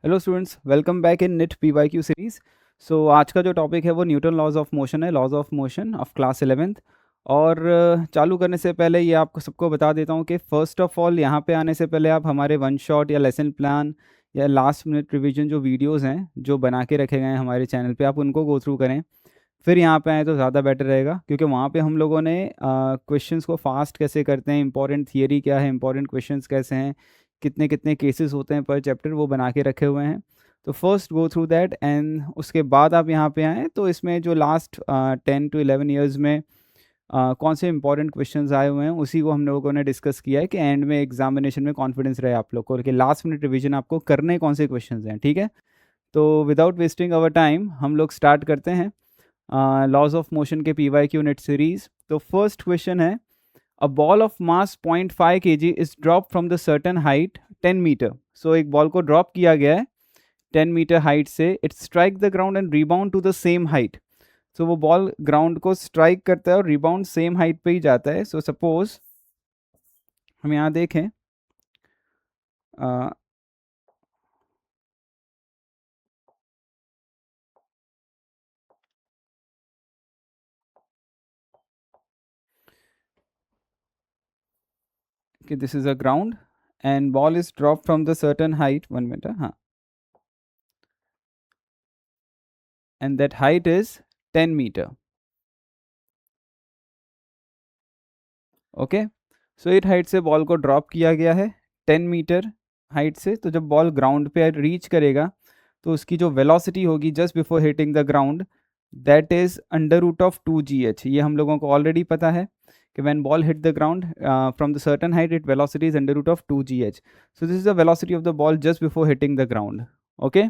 Hello students, welcome back in NEET PYQ series. So आज का जो टॉपिक है वो न्यूटन लॉज ऑफ मोशन है, laws of motion of class 11th। और चालू करने से पहले ये आपको सबको बता देता हूँ कि फ़र्स्ट ऑफ ऑल यहाँ पे आने से पहले आप हमारे वन शॉट या लेसन प्लान या लास्ट मिनट रिवीजन जो वीडियोस हैं जो बना के रखे गए हैं हमारे चैनल पे, आप उनको गो थ्रू करें। फिर यहाँ पे आए तो ज़्यादा बेटर रहेगा, क्योंकि वहाँ पे हम लोगों ने क्वेश्चंस को फास्ट कैसे करते हैं, इंपॉर्टेंट थियरी क्या है, इंपॉर्टेंट क्वेश्चंस कैसे हैं, कितने कितने केसेस होते हैं पर चैप्टर, वो बना के रखे हुए हैं। तो first go through that and उसके बाद आप यहाँ पे आएँ तो इसमें जो लास्ट 10 to 11 ईयर्स में कौन से इंपॉर्टेंट क्वेश्चंस आए हुए हैं उसी को हम लोगों ने डिस्कस किया है कि एंड में एग्जामिनेशन में कॉन्फिडेंस रहे आप लोग को कि लास्ट मिनट रिवीजन आपको करने कौन से क्वेश्चंस हैं। ठीक है, तो विदाउट वेस्टिंग अवर टाइम हम लोग स्टार्ट करते हैं लॉज ऑफ मोशन के पीवाईक्यू नेट सीरीज। तो फर्स्ट क्वेश्चन है, a ball of mass 0.5 kg is drop from the certain height 10 meter. सो एक बॉल को ड्रॉप किया गया है 10 मीटर हाइट से, it strike the ground and rebound to the same height. So वो बॉल ग्राउंड को स्ट्राइक करता है और रिबाउंड सेम हाइट पे ही जाता है। सो सपोज हम यहाँ देखें, कि this is a ground and ball is drop from the certain height, 1 meter, हाँ, and that height is 10 meter. Okay, so 8 height से बॉल को ड्रॉप किया गया है 10 मीटर हाइट से। तो जब बॉल ग्राउंड पे रीच करेगा तो उसकी जो वेलोसिटी होगी just before hitting the ground, that is under root of 2gh। ये हम लोगों को ऑलरेडी पता है कि when ball hit the ground from the certain height, it velocity is under root of 2gh। So this is the velocity of the ball just before hitting the ground. Okay,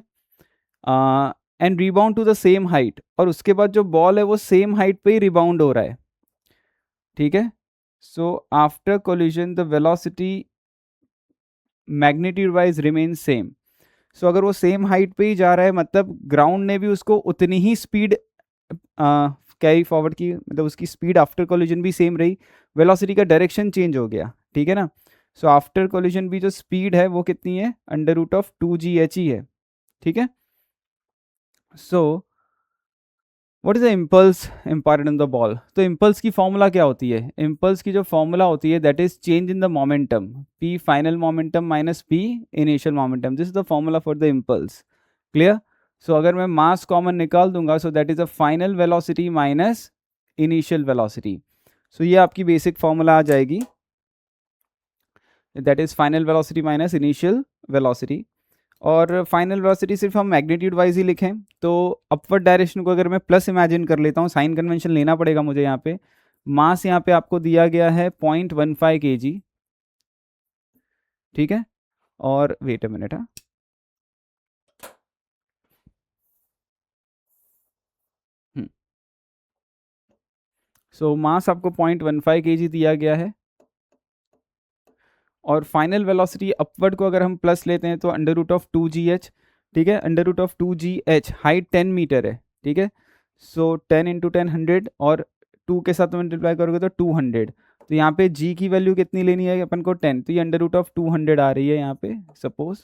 and rebound to the same height, और उसके बाद जो ball है वो same height पे ही rebound हो रहा है। ठीक है, so after collision the velocity magnitude wise remain same. So अगर वो सेम हाइट पे ही जा रहा है, मतलब ग्राउंड ने भी उसको उतनी ही स्पीड कैरी फॉरवर्ड की, मतलब उसकी स्पीड आफ्टर कोलिजन भी सेम रही, वेलोसिटी का डायरेक्शन चेंज हो गया। ठीक है ना, सो आफ्टर कोलिजन भी जो स्पीड है वो कितनी है, अंडर रूट ऑफ 2gh ही है। ठीक है, so what is the impulse imparted in the ball. तो इम्पल्स की फॉर्मूला क्या होती है, इम्पल्स की जो फॉर्मूला होती है that is change in the momentum, p final momentum minus p initial momentum, this is the formula for the impulse. Clear, so अगर मैं मास कॉमन निकाल दूंगा, so that is a final velocity minus initial velocity. So ये आपकी basic formula आ जाएगी, that is final velocity minus initial velocity. और final velocity सिर्फ हम मैग्नीट्यूड वाइज ही लिखें तो अपवर्ड डायरेक्शन को अगर मैं प्लस इमेजिन कर लेता हूँ, साइन कन्वेंशन लेना पड़ेगा मुझे यहाँ पे। मास यहाँ पे आपको दिया गया है 0.15 kg। ठीक है, और वेट अ मिनट, हाँ, सो मास आपको 0.15 kg दिया गया है, और फाइनल वेलोसिटी अपवर्ड को अगर हम प्लस लेते हैं तो अंडर रूट ऑफ 2gh। ठीक है, under root of 2gh, height 10 metre है। ठीक है, सो 10 इंटू 10 100, और 2 के साथ मल्टीप्लाई करोगे तो 200। तो यहाँ पे g की वैल्यू कितनी लेनी है अपन को, 10, तो ये अंडर रूट ऑफ 200 आ रही है यहाँ पे suppose.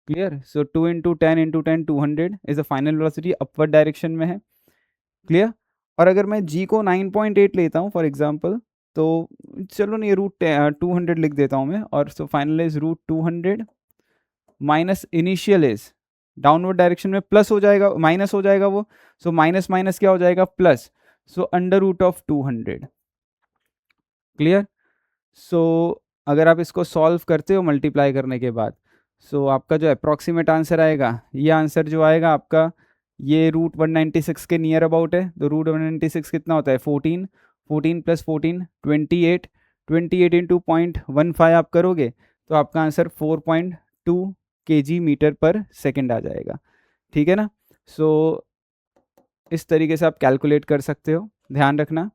Clear, so 2 into 10 into 10 200 is the final velocity, upward direction में है। क्लियर, और अगर मैं g को 9.8 लेता हूँ फॉर एग्जाम्पल, तो चलो नहीं, रूट 200 लिख देता हूँ मैं, और so final is root 200 minus initial is, downward direction में प्लस हो जाएगा, माइनस हो जाएगा वो, सो माइनस माइनस क्या हो जाएगा, plus, so under root of 200। Clear, so अगर आप इसको सॉल्व करते हो मल्टीप्लाई करने के बाद, सो आपका जो अप्रॉक्सीमेट आंसर आएगा, ये आंसर जो आएगा आपका, ये रूट 196 के नियर अबाउट है। तो रूट 196 कितना होता है, 14, 14 प्लस 14 28, 28 इंटू 0.15 आप करोगे तो आपका answer 4.2 kg metre per second आ जाएगा। ठीक है ना, सो इस तरीके से आप कैलकुलेट कर सकते हो, ध्यान रखना।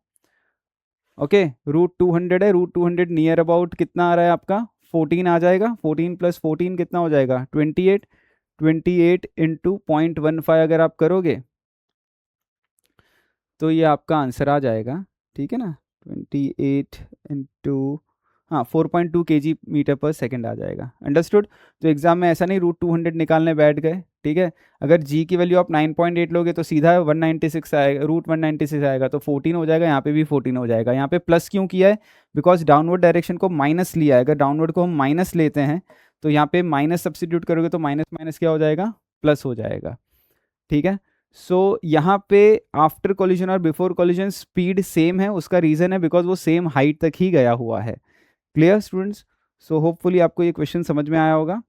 ओके, रूट 200 है, रूट 200 नियर अबाउट कितना आ रहा है आपका, 14 आ जाएगा, 14 प्लस 14 कितना हो जाएगा, 28, 28 इंटू 0.15 अगर आप करोगे तो ये आपका आंसर आ जाएगा। ठीक है ना, 28 इंटू, हाँ 4.2 kg/s आ जाएगा। अंडरस्टूड। तो एग्जाम में ऐसा नहीं √200 निकालने बैठ गए, ठीक है। अगर जी की वैल्यू आप 9.8 लोगे तो सीधा 196 आएगा, √196 आएगा, तो 14 हो जाएगा, यहाँ पे भी 14 हो जाएगा। यहाँ पे प्लस क्यों किया है? बिकॉज डाउनवर्ड डायरेक्शन को माइनस लिया है। अगर डाउनवर्ड को हम माइनस लेते हैं तो यहाँ पे माइनस सब्सिट्यूट करोगे तो माइनस माइनस क्या हो जाएगा? प्लस हो जाएगा, ठीक है। सो यहाँ पे आफ्टर कोलिजन और बिफोर कोलिजन स्पीड सेम है, उसका रीज़न है बिकॉज वो सेम हाइट तक ही गया हुआ है। Clear students? सो होपफुली आपको ये क्वेश्चन समझ में आया होगा।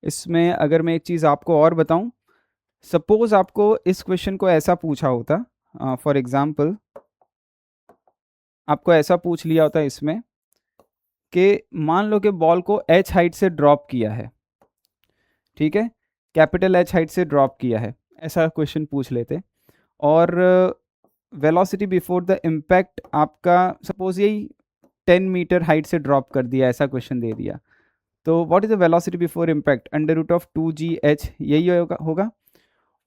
इसमें अगर मैं एक चीज़ आपको और बताऊं, सपोज आपको इस क्वेश्चन को ऐसा पूछा होता, फॉर एग्जाम्पल आपको ऐसा पूछ लिया होता इसमें कि मान लो कि बॉल को h हाइट से ड्रॉप किया है, ठीक है, कैपिटल H हाइट से ड्रॉप किया है, ऐसा क्वेश्चन पूछ लेते। और वेलोसिटी बिफोर द इम्पैक्ट आपका सपोज यही 10 मीटर हाइट से ड्रॉप कर दिया, ऐसा क्वेश्चन दे दिया। तो what is the velocity before impact? √2gh, यही होगा।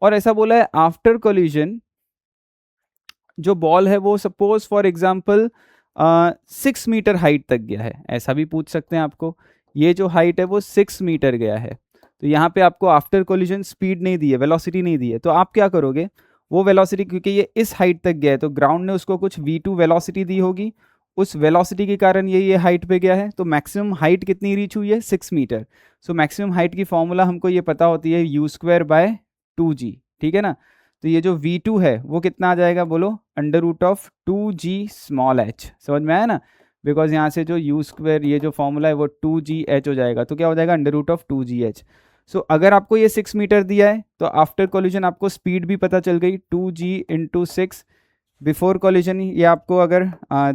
और ऐसा बोला है आफ्टर कोलिजन जो बॉल है वो suppose for example 6 metre height तक गया है, ऐसा भी पूछ सकते हैं आपको। ये जो हाइट है वो 6 मीटर गया है, तो यहाँ पे आपको आफ्टर कोलिजन स्पीड नहीं दी है, वेलोसिटी नहीं दी है, तो आप क्या करोगे? वो वेलोसिटी, क्योंकि ये इस हाइट तक गया है तो ग्राउंड ने उसको कुछ v2 वेलोसिटी दी होगी, उस वेलोसिटी के कारण ये हाइट पे गया है। तो मैक्सिमम हाइट कितनी रीच हुई है? 6 मीटर। सो मैक्सिमम हाइट की फॉर्मूला हमको ये पता होती है u²/2g, ठीक है ना। तो ये जो v2 है वो कितना आ जाएगा बोलो? √2g⁻h। समझ में आया ना? बिकॉज यहाँ से जो u², ये जो फॉर्मूला है वो 2gh हो जाएगा, तो क्या हो जाएगा? √2gh। सो अगर आपको ये 6 मीटर दिया है तो आफ्टर कोलिजन आपको स्पीड भी पता चल गई, 2g × 6। बिफोर कोलिजन ये आपको अगर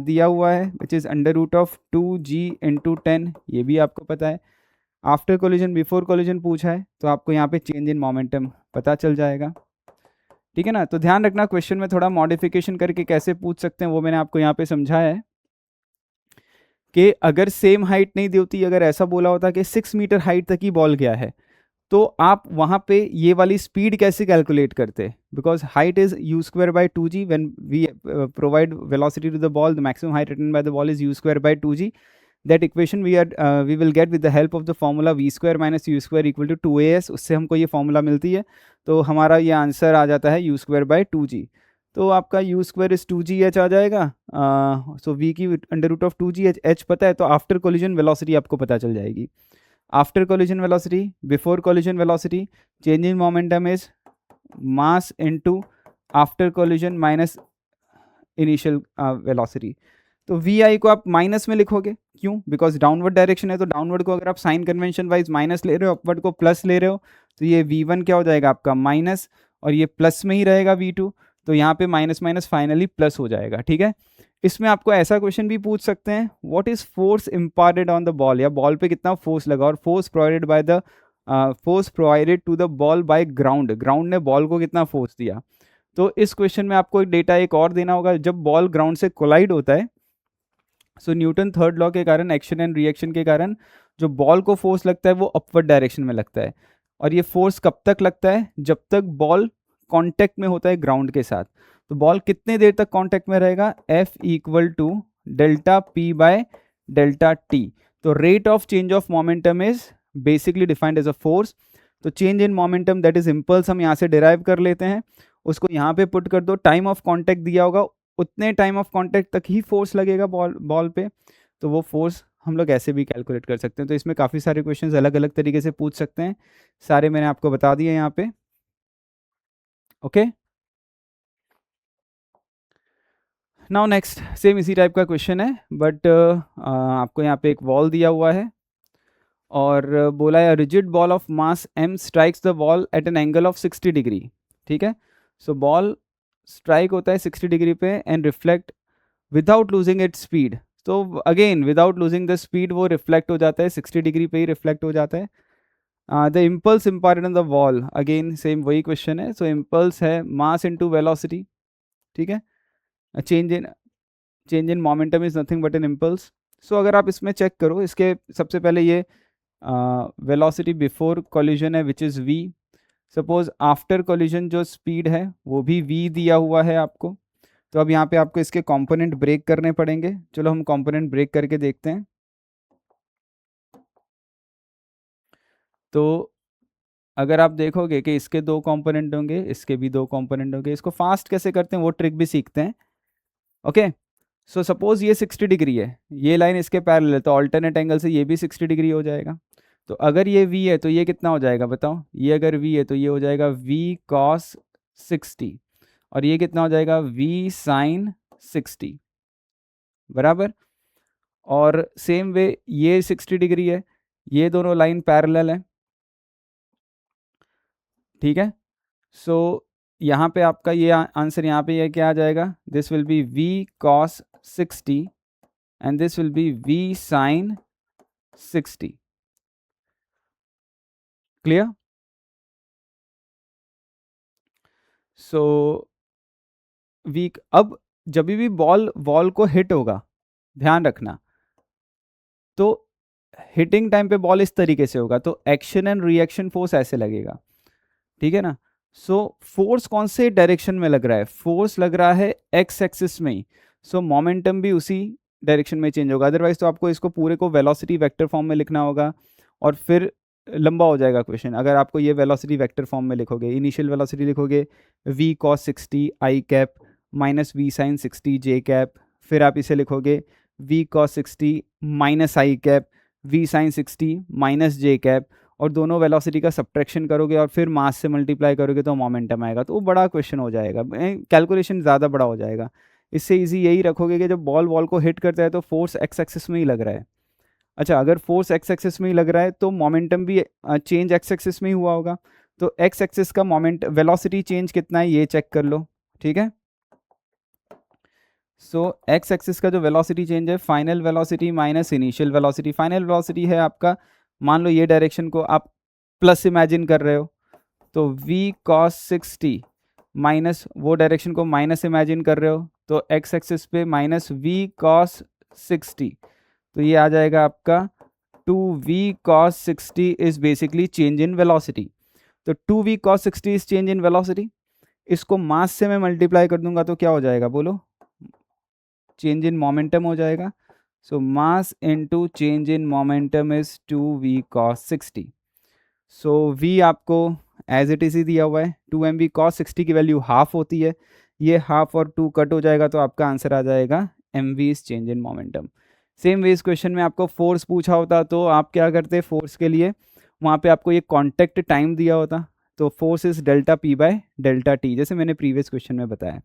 दिया हुआ है विच इज़ √2g × 10, ये भी आपको पता है। आफ्टर कोलिजन बिफोर कोलिजन पूछा है तो आपको यहाँ पे चेंज इन मोमेंटम पता चल जाएगा, ठीक है ना। तो ध्यान रखना क्वेश्चन में थोड़ा मॉडिफिकेशन करके कैसे पूछ सकते हैं वो मैंने आपको यहाँ पे समझाया है कि अगर सेम हाइट नहीं दी होती, अगर ऐसा बोला होता कि 6 मीटर हाइट तक ही बॉल गया है, तो आप वहाँ पे ये वाली स्पीड कैसे कैलकुलेट करते? Because height is u²/2g, when we provide velocity to the ball, the maximum height written by the ball is u²/2g। That equation we will get with the help of the formula v² - u² = 2as, उससे हमको ये formula मिलती है। तो हमारा ये answer आ जाता है u²/2g। तो आपका u² इज 2gh आ जाएगा। सो v की √2gh, h पता है, तो आफ्टर कोलिजन वेलोसिटी आपको पता चल जाएगी। After collision velocity, before collision velocity, change in momentum is mass into after collision minus initial velocity. तो वी आई को आप माइनस में लिखोगे, क्यों? बिकॉज डाउनवर्ड डायरेक्शन है, तो डाउनवर्ड को अगर आप साइन कन्वेंशन वाइज माइनस ले रहे हो, अपवर्ड को प्लस ले रहे हो, तो ये v1 क्या हो जाएगा आपका? माइनस, और ये प्लस में ही रहेगा v2, तो यहाँ पे माइनस माइनस फाइनली प्लस हो जाएगा, ठीक है। इसमें आपको ऐसा क्वेश्चन भी पूछ सकते हैं, what is force imparted on the ball, या बॉल पे कितना फोर्स लगा, और force provided to the ball by ground, ground ने बॉल को कितना फोर्स दिया। तो इस क्वेश्चन में आपको एक डेटा एक और देना होगा, जब बॉल ग्राउंड से कोलाइड होता है, सो न्यूटन थर्ड लॉ के कारण, एक्शन एंड रिएक्शन के कारण जो बॉल को फोर्स लगता है वो अपवर्ड डायरेक्शन में लगता है। और ये फोर्स कब तक लगता है? जब तक बॉल कांटेक्ट में होता है ग्राउंड के साथ। तो बॉल कितने देर तक कांटेक्ट में रहेगा? F = ΔP/ΔT। तो rate of change of momentum is basically defined as a force. तो change in momentum that is impulse हम यहाँ से डिराइव कर लेते हैं, उसको यहाँ पे पुट कर दो, टाइम ऑफ कांटेक्ट दिया होगा, उतने टाइम ऑफ कांटेक्ट तक ही फोर्स लगेगा बॉल पे। तो वो फोर्स हम लोग ऐसे भी कैलकुलेट कर सकते हैं। तो इसमें काफ़ी सारे क्वेश्चंस अलग अलग तरीके से पूछ सकते हैं, सारे मैंने आपको बता दिए यहाँ पे, ओके। नाउ नेक्स्ट सेम इसी टाइप का क्वेश्चन है, बट आपको यहाँ पे एक वॉल दिया हुआ है और बोला है rigid ball of mass m strikes the ball at an angle of 60 degree, ठीक है। सो बॉल स्ट्राइक होता है 60 डिग्री पे and reflect without losing its speed. तो again without losing the speed वो रिफ्लेक्ट हो जाता है, 60 डिग्री पे ही रिफ्लेक्ट हो जाता है। The impulse imparted on the wall, again same वही क्वेश्चन है। सो इम्पल्स है मास इनटू वेलोसिटी, ठीक है। Change in momentum is nothing but an impulse. So अगर आप इसमें चेक करो, इसके सबसे पहले ये वेलोसिटी बिफोर कोलिजन है which is v। Suppose after collision जो स्पीड है वो भी v दिया हुआ है आपको, तो अब यहाँ पे आपको इसके कंपोनेंट ब्रेक करने पड़ेंगे। चलो हम कंपोनेंट ब्रेक करके देखते हैं। तो अगर आप देखोगे कि इसके दो कंपोनेंट होंगे, इसके भी दो कंपोनेंट होंगे, इसको फास्ट कैसे करते हैं वो ट्रिक भी सीखते हैं। ओके, सो सपोज ये 60 डिग्री है, ये लाइन इसके पैरेलल है, तो ऑल्टरनेट एंगल से ये भी 60 डिग्री हो जाएगा। तो अगर ये v है तो ये कितना हो जाएगा बताओ, ये अगर v है तो ये हो जाएगा v cos 60, और ये कितना हो जाएगा v sin 60, बराबर। और सेम वे ये 60 डिग्री है, ये दोनों लाइन पैरेलल है, ठीक है। सो यहाँ पे आपका ये आंसर यहाँ पे ये क्या आ जाएगा, this will be v cos 60 and this will be v sin 60। Clear? So weak, अब जब भी बॉल वॉल को हिट होगा, ध्यान रखना, तो हिटिंग टाइम पे बॉल इस तरीके से होगा, तो एक्शन एंड रिएक्शन फोर्स ऐसे लगेगा, ठीक है ना। सो फोर्स कौन से डायरेक्शन में लग रहा है, फोर्स लग रहा है एक्स एक्सिस में ही, सो मोमेंटम भी उसी डायरेक्शन में चेंज होगा। अदरवाइज तो आपको इसको पूरे को वेलोसिटी वेक्टर फॉर्म में लिखना होगा और फिर लंबा हो जाएगा क्वेश्चन। अगर आपको ये वेलोसिटी वेक्टर फॉर्म में लिखोगे, इनिशियल वेलोसिटी लिखोगे v cos 60 I cap minus v sin 60 j cap, फिर आप इसे लिखोगे v cos 60 माइनस I cap v sin 60 minus j cap, और दोनों वेलोसिटी का सब्ट्रैक्शन करोगे और फिर मास से मल्टीप्लाई करोगे तो मोमेंटम आएगा। तो वो बड़ा क्वेश्चन हो जाएगा, कैलकुलेशन ज़्यादा बड़ा हो जाएगा। इससे इजी यही रखोगे कि जब बॉल वॉल को हिट करता है तो फोर्स एक्स एक्सिस में ही लग रहा है। अच्छा, अगर फोर्स एक्स एक्सिस में ही लग रहा है तो मोमेंटम भी चेंज एक्स एक्सिस में ही हुआ होगा। तो एक्स एक्सिस का मोमेंट वेलोसिटी चेंज कितना है ये चेक कर लो, ठीक है। सो एक्स एक्सिस का जो वेलोसिटी चेंज है, final velocity minus initial velocity. Final velocity है आपका, मान लो ये डायरेक्शन को आप प्लस इमेजिन कर रहे हो, तो v cos 60 माइनस वो डायरेक्शन को माइनस इमेजिन कर रहे हो, तो एक्स एक्सिस पे माइनस v cos 60, तो ये आ जाएगा आपका 2v cos 60 is basically change in velocity. तो 2v cos 60 is change in velocity, इसको मास से मैं मल्टीप्लाई कर दूंगा तो क्या हो जाएगा बोलो, चेंज इन मोमेंटम हो जाएगा। So mass into change in momentum is 2v cos 60। So v आपको एज इट इज ही दिया हुआ है, 2mv cos 60 की वैल्यू हाफ होती है, ये हाफ और 2 कट हो जाएगा तो आपका आंसर आ जाएगा mv is change in momentum. Same way इस क्वेश्चन में आपको फोर्स पूछा होता तो आप क्या करते, फोर्स के लिए वहाँ पे आपको ये कॉन्टैक्ट टाइम दिया होता, तो force is delta p by delta t, जैसे मैंने प्रीवियस क्वेश्चन में बताया,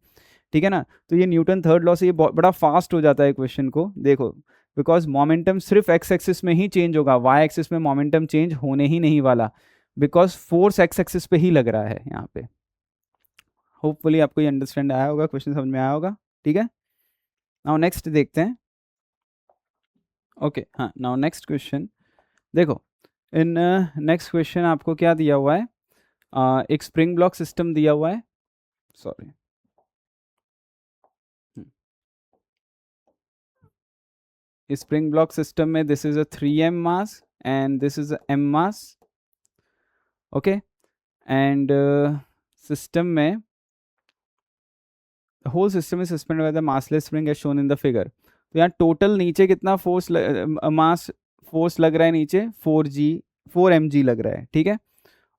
ठीक है ना। तो ये न्यूटन थर्ड लॉ से ये बड़ा फास्ट हो जाता है क्वेश्चन को, देखो बिकॉज मोमेंटम सिर्फ एक्स एक्सिस में ही चेंज होगा, वाई एक्सिस में मोमेंटम चेंज होने ही नहीं वाला, बिकॉज फोर्स एक्स एक्सिस पे ही लग रहा है यहाँ पे। होपफुली आपको ये अंडरस्टैंड आया होगा, क्वेश्चन समझ में आया होगा, ठीक है। नाउ नेक्स्ट देखते हैं। ओके हाँ, नाउ नेक्स्ट क्वेश्चन देखो, इन नेक्स्ट क्वेश्चन आपको क्या दिया हुआ है, एक स्प्रिंग ब्लॉक सिस्टम दिया हुआ है, सॉरी स्प्रिंग ब्लॉक सिस्टम में this is a 3m mass and this is a m mass, okay. And system में whole system is suspended by the massless spring as shown in the figure. तो यहाँ total नीचे कितना force mass force लग रहा है, नीचे 4mg लग रहा है, ठीक है।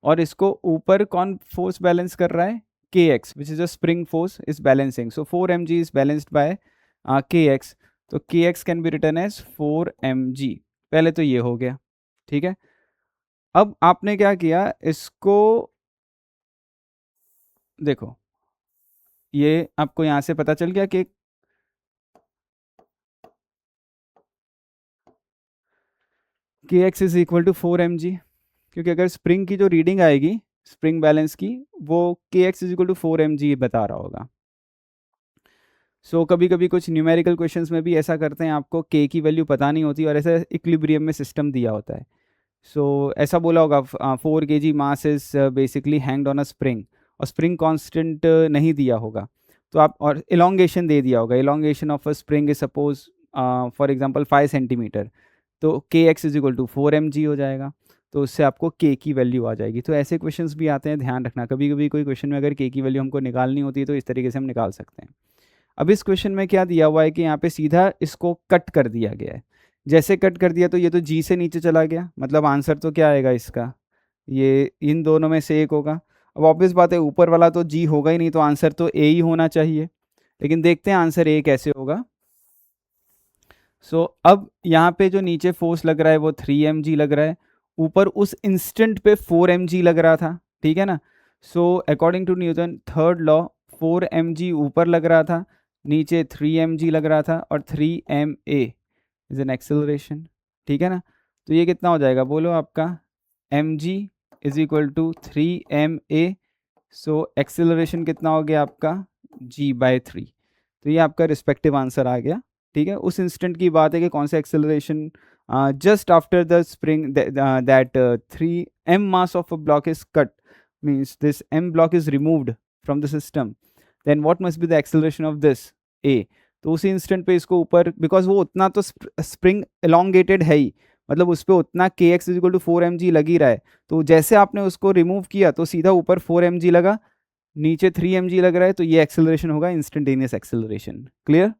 और इसको ऊपर कौन फोर्स बैलेंस कर रहा है, kx which is a spring force is balancing, so 4mg is balanced by kx, तो kx can be written as 4mg। पहले तो ये हो गया, ठीक है। अब आपने क्या किया, इसको देखो, ये आपको यहां से पता चल गया कि kx is equal to 4mg, क्योंकि अगर स्प्रिंग की जो रीडिंग आएगी स्प्रिंग बैलेंस की, वो kx is equal to 4mg बता रहा होगा। सो कभी कभी कुछ न्यूमेरिकल क्वेश्चंस में भी ऐसा करते हैं, आपको k की वैल्यू पता नहीं होती और ऐसा इक्विलिब्रियम में सिस्टम दिया होता है। सो ऐसा बोला होगा 4 kg mass is basically hanged on a spring, और स्प्रिंग कांस्टेंट नहीं दिया होगा, तो आप और इलोंगेशन दे दिया होगा, elongation of a spring is suppose for example 5 centimetre, तो के X is equal to 4mg हो जाएगा, तो उससे आपको k की वैल्यू आ जाएगी। तो ऐसे क्वेश्चंस भी आते हैं, ध्यान रखना, कभी कभी कोई क्वेश्चन में अगर k की वैल्यू हमको निकालनी होती है तो इस तरीके से हम निकाल सकते हैं। अब इस क्वेश्चन में क्या दिया हुआ है कि यहाँ पे सीधा इसको कट कर दिया गया है। जैसे कट कर दिया तो ये तो जी से नीचे चला गया, मतलब आंसर तो क्या आएगा इसका, ये इन दोनों में से एक होगा। अब ऑब्वियस बात है ऊपर वाला तो जी होगा ही नहीं, तो आंसर तो ए ही होना चाहिए। लेकिन देखते हैं आंसर ए कैसे होगा। अब यहाँ पे जो नीचे फोर्स लग रहा है वो 3 mg लग रहा है, ऊपर उस इंस्टेंट पे 4 mg लग रहा था, ठीक है ना। According to Newton third law 4 mg ऊपर लग रहा था, नीचे 3 mg लग रहा था, और 3 ma इज एन एक्सेलरेशन, ठीक है ना। तो ये कितना हो जाएगा बोलो आपका, mg is equal to 3 ma। Acceleration कितना हो गया आपका, g/3। तो ये आपका रिस्पेक्टिव आंसर आ गया, ठीक है। उस इंस्टेंट की बात है कि कौन सा acceleration just after the spring that 3 m mass of a block is cut, means this m block is removed from the system, then what must be the acceleration of this a। तो उसी instant पे इसको ऊपर, because वो उतना तो spring elongated है ही, मतलब उस पर उतना K X is equal to 4 mg लग ही रहा है, तो जैसे आपने उसको रिमूव किया तो सीधा ऊपर 4 mg लगा, नीचे 3 mg लग रहा है, तो ये एक्सेलरेशन होगा instantaneous acceleration. Clear.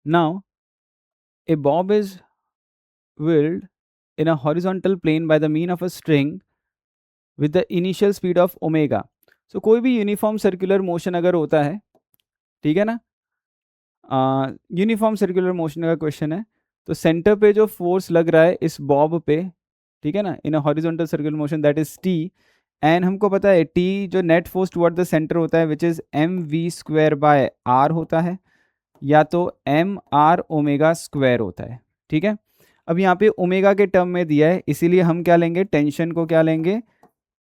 Now, a bob is whirled in a horizontal plane by the mean of a string with the initial speed of omega। So कोई भी यूनिफॉर्म सर्कुलर मोशन अगर होता है, ठीक है ना, यूनिफॉर्म सर्कुलर मोशन का question है, तो सेंटर पे जो फोर्स लग रहा है इस बॉब पे, ठीक है ना, in a horizontal circular motion that is T, and हमको पता है टी जो net force toward the center होता है विच इज mv² होता है, या तो एम आर ओमेगा स्क्वायर होता है, ठीक है। अब यहाँ पे ओमेगा के टर्म में दिया है, इसीलिए हम क्या लेंगे, टेंशन को क्या लेंगे,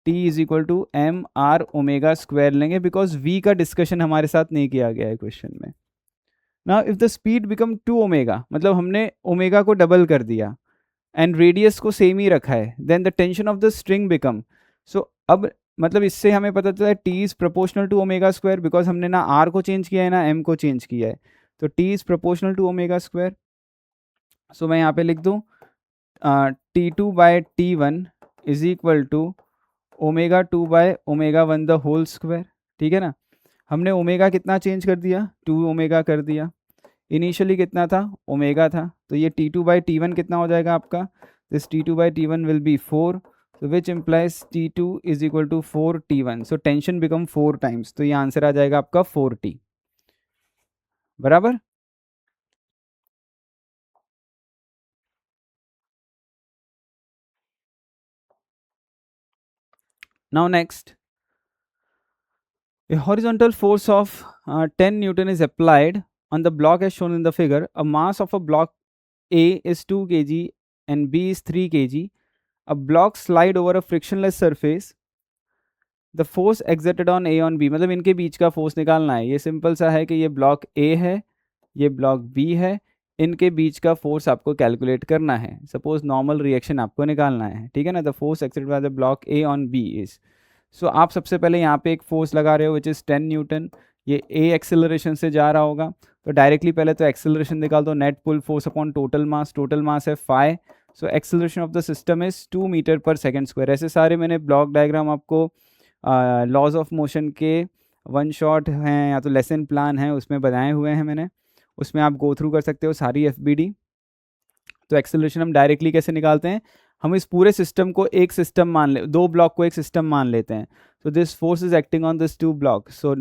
T is equal to M R omega square लेंगे, बिकॉज वी का डिस्कशन हमारे साथ नहीं किया गया है क्वेश्चन में। Now if the speed become 2 omega, मतलब हमने ओमेगा को डबल कर दिया एंड रेडियस को सेम ही रखा है, then the tension of the string become, अब मतलब इससे हमें पता चला है T is proportional to omega square, because हमने ना आर को चेंज किया है ना एम को चेंज किया है, तो T is proportional to omega square. So मैं यहाँ पे लिख दूँ T2/T1 is equal to omega 2/ओमेगा 1 द होल स्क्वायर, ठीक है ना। हमने ओमेगा कितना चेंज कर दिया, 2 ओमेगा कर दिया, इनिशियली कितना था, ओमेगा था, तो ये T2/T1 कितना हो जाएगा आपका, this T2/T1 will be 4, so which implies T2 is equal to 4T1, so tension become 4 times, तो ये आंसर आ जाएगा आपका 4T, बराबर। Now next, a horizontal force of 10 Newton is applied on the block as shown in the figure. A mass of a block A is 2 kg and B is 3 kg. A block slide over a frictionless surface. The force exerted on A on B, मतलब इनके बीच का force निकालना है। ये simple सा है कि ये ब्लॉक A है, ये ब्लॉक B है, इनके बीच का फोर्स आपको कैलकुलेट करना है। सपोज नॉर्मल रिएक्शन आपको निकालना है, ठीक है ना। The force exerted by the block A on B is, so आप सबसे पहले यहाँ पे एक फोर्स लगा रहे हो विच इज़ 10 न्यूटन, ये A एक्सेलरेशन से जा रहा होगा, तो डायरेक्टली पहले तो एक्सेलरेशन निकाल दो, net pull force upon total mass है 5, so acceleration of the system is 2 metre per second square. ऐसे सारे मैंने ब्लॉक डायग्राम आपको लॉज ऑफ मोशन के वन शॉट हैं या तो लेसन प्लान है उसमें बनाए हुए हैं मैंने, उसमें आप गो थ्रू कर सकते हो सारी FBD। तो एक्सेलरेशन हम डायरेक्टली कैसे निकालते हैं, हम इस पूरे सिस्टम को एक सिस्टम मान ले, दो ब्लॉक को एक सिस्टम मान लेते हैं, तो this force is acting on this 2 block, so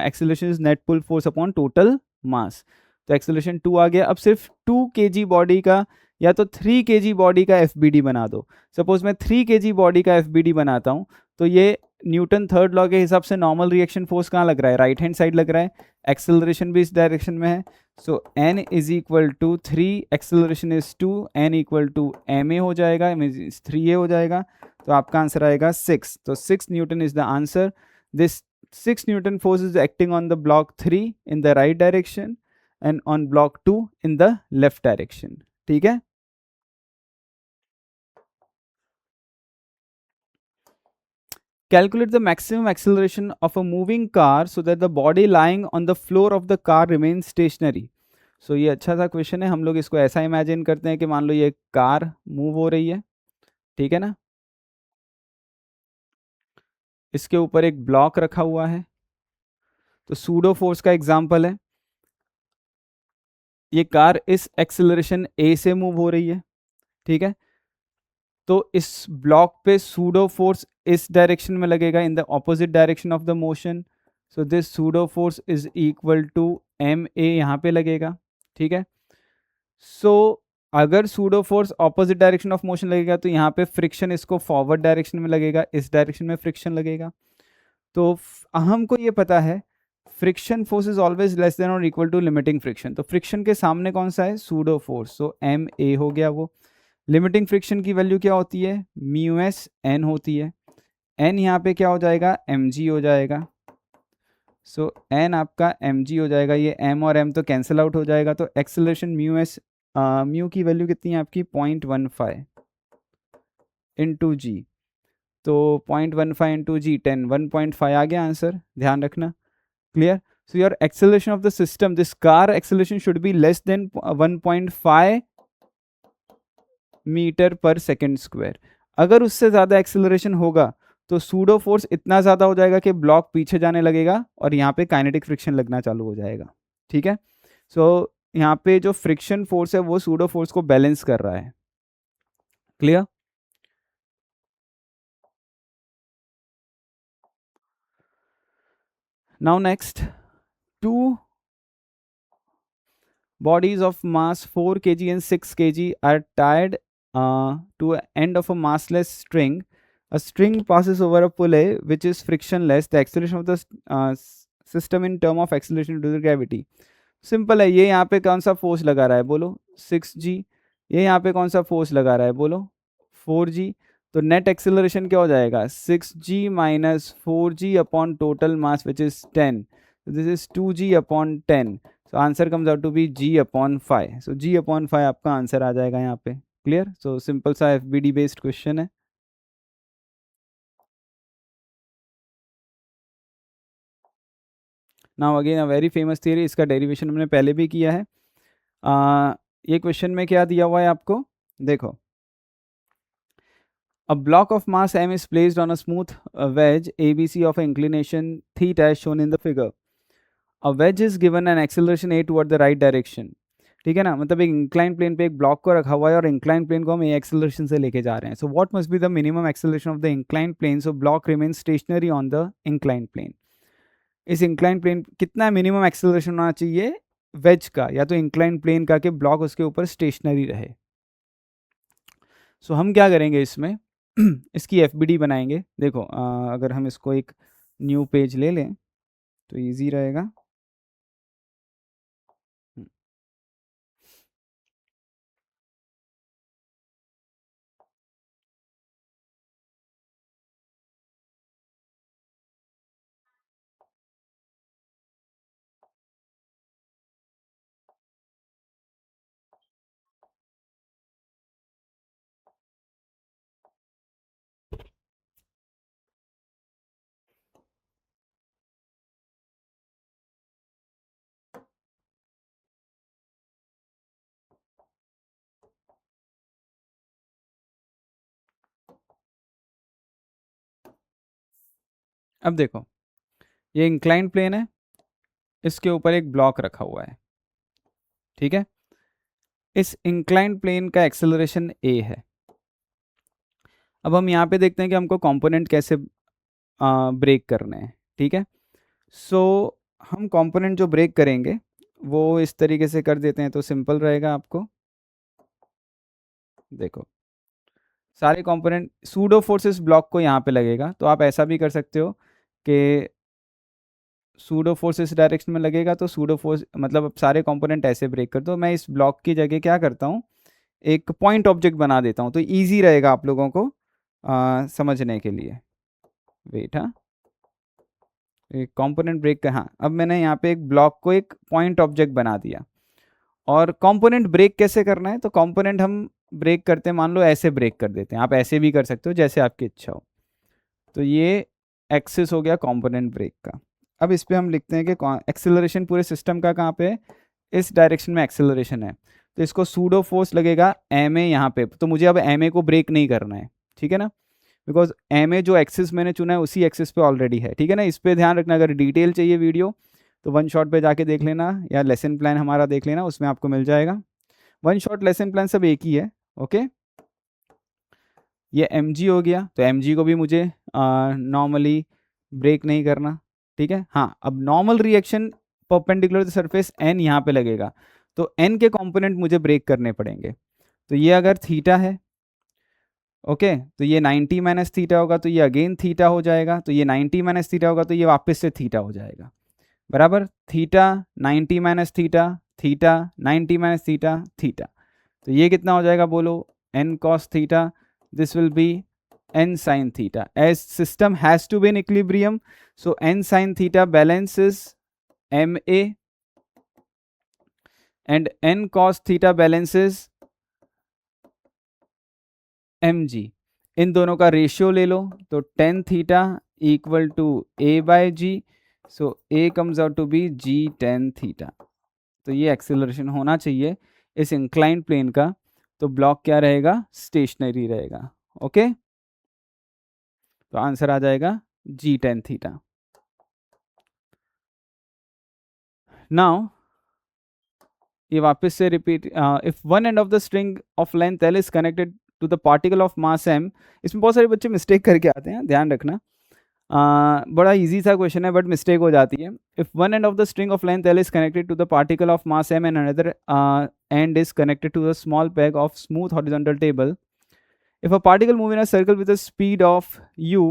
acceleration is net pull force upon total mass, तो एक्सेलरेशन 2 आ गया। अब सिर्फ 2 kg बॉडी का या तो 3 kg बॉडी का FBD बना दो। सपोज मैं 3 kg बॉडी का FBD बनाता हूँ, तो ये न्यूटन थर्ड लॉ के हिसाब से नॉर्मल रिएक्शन फोर्स कहाँ लग रहा है, राइट हैंड साइड लग रहा है, एक्सेलरेशन भी इस डायरेक्शन में है, so n is equal to 3, acceleration is 2, n equal to ma हो जाएगा, 3a हो जाएगा, तो आपका आंसर आएगा 6, तो 6 Newton is the answer. This 6 Newton force is acting on the block 3 in the right direction and on block 2 in the left direction, ठीक है। Calculate the maximum acceleration of a moving car so that the body lying on the floor of the car remains stationary. So ये अच्छा सा question है। हम लोग इसको ऐसा इमेजिन करते हैं कि मान लो ये कार मूव हो रही है, ठीक है ना, इसके ऊपर एक ब्लॉक रखा हुआ है, तो सूडो फोर्स का एग्जाम्पल है, ये कार इस एक्सेलरेशन ए से मूव हो रही है, ठीक है, तो इस ब्लॉक पे सूडो फोर्स इस डायरेक्शन में लगेगा, in the opposite direction of the motion, so this pseudo force is equal to M A यहाँ पे लगेगा, ठीक है। सो अगर pseudo force opposite direction of motion लगेगा तो यहाँ पे फ्रिक्शन इसको फॉरवर्ड डायरेक्शन में लगेगा, इस डायरेक्शन में फ्रिक्शन लगेगा। तो हमको ये पता है friction force is always less than और इक्वल टू लिमिटिंग फ्रिक्शन, तो फ्रिक्शन के सामने कौन सा है, pseudo force, so M A हो गया वो। लिमिटिंग फ्रिक्शन की वैल्यू क्या होती है, म्यू एस एन होती है, एन यहाँ पे क्या हो जाएगा, एम जी हो जाएगा, सो एन आपका एम जी हो जाएगा, ये एम और एम तो कैंसिल आउट हो जाएगा, तो एक्सेलरेशन म्यू एस, म्यू की वैल्यू कितनी है आपकी 0.15 इंटू जी, तो 0.15 इंटू जी 10, 1.5 आ गया आंसर, ध्यान रखना, clear. So your acceleration of the system, this car acceleration should be less than 1.5 metre per second square. अगर उससे ज़्यादा एक्सेलरेशन होगा तो सूडो फोर्स इतना ज़्यादा हो जाएगा कि ब्लॉक पीछे जाने लगेगा और यहाँ पे काइनेटिक फ्रिक्शन लगना चालू हो जाएगा, ठीक है। सो यहाँ पे जो फ्रिक्शन फोर्स है वो सूडो फोर्स को बैलेंस कर रहा है, clear. Now next, two bodies of mass 4 kg and 6 kg are tied to an end of a massless string. A string passes over a pulley which is frictionless. The acceleration of the system in term of acceleration due to gravity. Simple है, ये यहाँ पे कौन सा force लगा रहा है बोलो 6g, ये यहाँ पे कौन सा फोर्स लगा रहा है बोलो 4g, तो नेट एक्सेलरेशन क्या हो जाएगा 6g minus 4g upon total mass which is 10, this is 2g upon 10, so answer comes out to be g upon 5, so g upon 5 आपका आंसर आ जाएगा यहाँ पे, क्लियर। सो सिंपल सा FBD बेस्ड क्वेश्चन है। Now again a very famous theory, इसका derivation हमने पहले भी किया है। ये क्वेश्चन में क्या दिया हुआ है आपको, देखो, a block of mass m is placed on a smooth wedge ABC of an inclination theta as shown in the figure. A wedge is given an acceleration a toward the right direction, ठीक है ना, मतलब एक incline plane पे एक block को रखा हुआ है और इंक्लाइन प्लेन को हम ए एक्सेलरेशन से लेके जा रहे हैं। So what must be the minimum acceleration of the incline plane, so block remain stationary on the incline plane. इस इंक्लाइन प्लेन कितना मिनिमम एक्सेलरेशन होना चाहिए वेज का या तो इंक्लाइन प्लेन का, कि ब्लॉक उसके ऊपर स्टेशनरी रहे। सो हम क्या करेंगे इसमें इसकी FBD बनाएंगे। देखो अगर हम इसको एक न्यू पेज ले लें तो इजी रहेगा। अब देखो, ये इंक्लाइन प्लेन है, इसके ऊपर एक ब्लॉक रखा हुआ है, ठीक है। इस इंक्लाइन प्लेन का एक्सेलरेशन a है। अब हम यहाँ पे देखते हैं कि हमको कंपोनेंट कैसे ब्रेक करने हैं, ठीक है। सो हम कंपोनेंट जो ब्रेक करेंगे वो इस तरीके से कर देते हैं तो सिंपल रहेगा आपको। देखो सारे कंपोनेंट सूडो फोर्सेस ब्लॉक को यहाँ पे लगेगा, तो आप ऐसा भी कर सकते हो कि सूडो फोर्स इस डायरेक्शन में लगेगा तो सूडो फोर्स मतलब अब सारे कंपोनेंट ऐसे ब्रेक कर दो। मैं इस ब्लॉक की जगह क्या करता हूँ, एक पॉइंट ऑब्जेक्ट बना देता हूँ तो ईजी रहेगा आप लोगों को समझने के लिए। वेट, हाँ, एक कंपोनेंट ब्रेक का, हाँ, अब मैंने यहाँ पे एक ब्लॉक को एक पॉइंट ऑब्जेक्ट बना दिया। और कंपोनेंट ब्रेक कैसे करना है, तो कंपोनेंट हम ब्रेक करते हैं, मान लो ऐसे ब्रेक कर देते हैं, आप ऐसे भी कर सकते हो जैसे आपकी इच्छा हो। तो ये एक्सिस हो गया कंपोनेंट ब्रेक का। अब इस पर हम लिखते हैं कि एक्सेलरेशन पूरे सिस्टम का कहाँ पे है, इस डायरेक्शन में एक्सेलरेशन है, तो इसको सूडो फोर्स लगेगा एम ए यहाँ पे, तो मुझे अब एम ए को ब्रेक नहीं करना है, ठीक है ना। बिकॉज एम ए जो एक्सिस मैंने चुना है उसी एक्सिस पे ऑलरेडी है, ठीक है ना। इस पर ध्यान रखना, अगर डिटेल चाहिए वीडियो तो वन शॉट पे जाके देख लेना या लेसन प्लान हमारा देख लेना, उसमें आपको मिल जाएगा। वन शॉट लेसन प्लान सब एक ही है, ओके। ये एम हो गया, तो एम को भी मुझे नॉर्मली ब्रेक नहीं करना, ठीक है। हाँ, अब normal reaction perpendicular surface N यहाँ पे लगेगा, तो एन के कंपोनेंट मुझे ब्रेक करने पड़ेंगे। तो ये अगर थीटा है, ओके, तो ये 90 माइनस थीटा होगा, तो ये अगेन थीटा हो जाएगा, तो ये 90 माइनस थीटा होगा, तो ये वापस से थीटा हो जाएगा, बराबर। Theta 90 minus theta, theta 90 minus theta, theta, तो ये कितना हो जाएगा बोलो, n cos theta, this will be n sin theta, as system has to be in equilibrium, so n sin theta balances ma and n cos theta balances mg। इन दोनों का ratio ले लो, तो tan theta equal to a by G, so a comes out to be g tan theta. तो ये acceleration होना चाहिए इस इंक्लाइंड प्लेन का, तो ब्लॉक क्या रहेगा, स्टेशनरी रहेगा, ओके। तो आंसर आ जाएगा g tan थीटा। नाउ ये वापस से repeat, if one end of the string of length L is connected to the particle of mass m, इसमें बहुत सारे बच्चे मिस्टेक करके आते हैं, ध्यान रखना। बड़ा इजी सा क्वेश्चन है बट मिस्टेक हो जाती है। If one end of the string of length L is connected to the particle of mass m and another end is connected to the small peg of smooth horizontal table, if a particle move in a circle with a speed of u,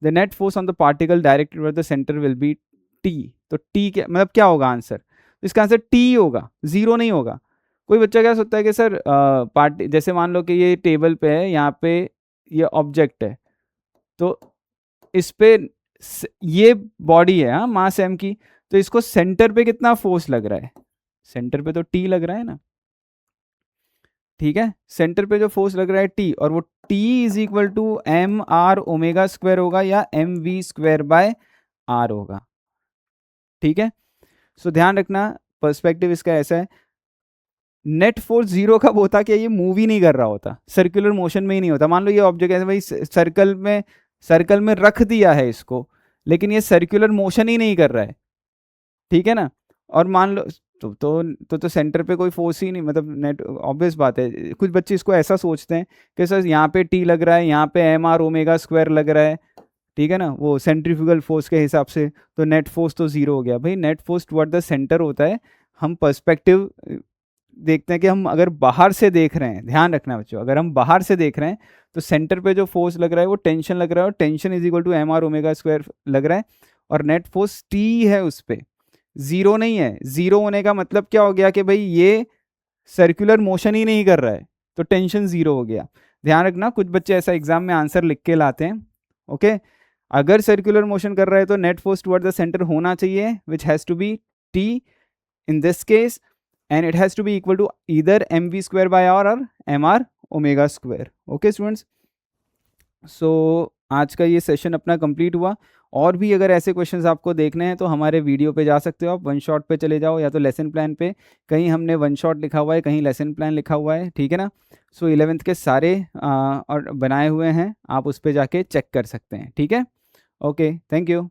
the net force on the particle directed toward the center will be t। तो t क्या मतलब, क्या होगा answer, तो इसका answer t होगा, zero नहीं होगा। कोई बच्चा क्या सोचता है कि सर पार्टी, जैसे मान लो कि ये टेबल पे है, यहाँ पे ये ऑब्जेक्ट है, तो इस पे ये बॉडी है, हाँ, मास m की, तो इसको सेंटर पे कितना फोर्स लग रहा है, सेंटर पे तो t लग रहा है ना, ठीक है। सेंटर पे जो फोर्स लग रहा है t, और वो t is equal to M R omega square होगा या M V square by R होगा, ठीक है। सो ध्यान रखना, पर्सपेक्टिव इसका ऐसा है, नेट फोर्स जीरो कब होता, कि ये मूव ही नहीं कर रहा होता, सर्कुलर मोशन में ही नहीं होता। मान लो ये ऑब्जेक्ट है भाई, सर्कल में रख दिया है इसको, लेकिन ये सर्कुलर मोशन ही नहीं कर रहा है, ठीक है ना। और मान लो तो सेंटर पे कोई फोर्स ही नहीं, मतलब नेट, ऑब्वियस बात है। कुछ बच्चे इसको ऐसा सोचते हैं कि सर यहाँ पे टी लग रहा है, यहाँ पे एम आर ओमेगा स्क्वायर लग रहा है, ठीक है ना, वो सेंट्रीफ्यूगल फोर्स के हिसाब से, तो नेट फोर्स तो जीरो हो गया। भाई net force toward the center होता है, हम पर्सपेक्टिव देखते हैं कि हम अगर बाहर से देख रहे हैं, ध्यान रखना बच्चों, अगर हम बाहर से देख रहे हैं तो सेंटर पे जो फोर्स लग रहा है वो टेंशन लग रहा है, और tension is equal to M R omega square लग रहा है, और नेट फोर्स टी है उस पर, जीरो नहीं है। जीरो होने का मतलब क्या हो गया कि भाई ये सर्कुलर मोशन ही नहीं कर रहा है, तो टेंशन जीरो हो गया। ध्यान रखना, कुछ बच्चे ऐसा एग्जाम में आंसर लिख के लाते हैं, ओके। अगर सर्कुलर मोशन कर रहा है तो net force toward the centre होना चाहिए, which has to be T in this case, and it has to be equal to either M V square by R और M R omega square, okay students. So आज का ये session अपना complete हुआ। और भी अगर ऐसे क्वेश्चंस आपको देखने हैं तो हमारे वीडियो पे जा सकते हो आप, वन शॉट पे चले जाओ या तो लेसन प्लान पे, कहीं हमने वन शॉट लिखा हुआ है, कहीं लेसन प्लान लिखा हुआ है, ठीक है ना। सो 11th के सारे और बनाए हुए हैं, आप उस पर जाके चेक कर सकते हैं, ठीक है। Okay, thank you.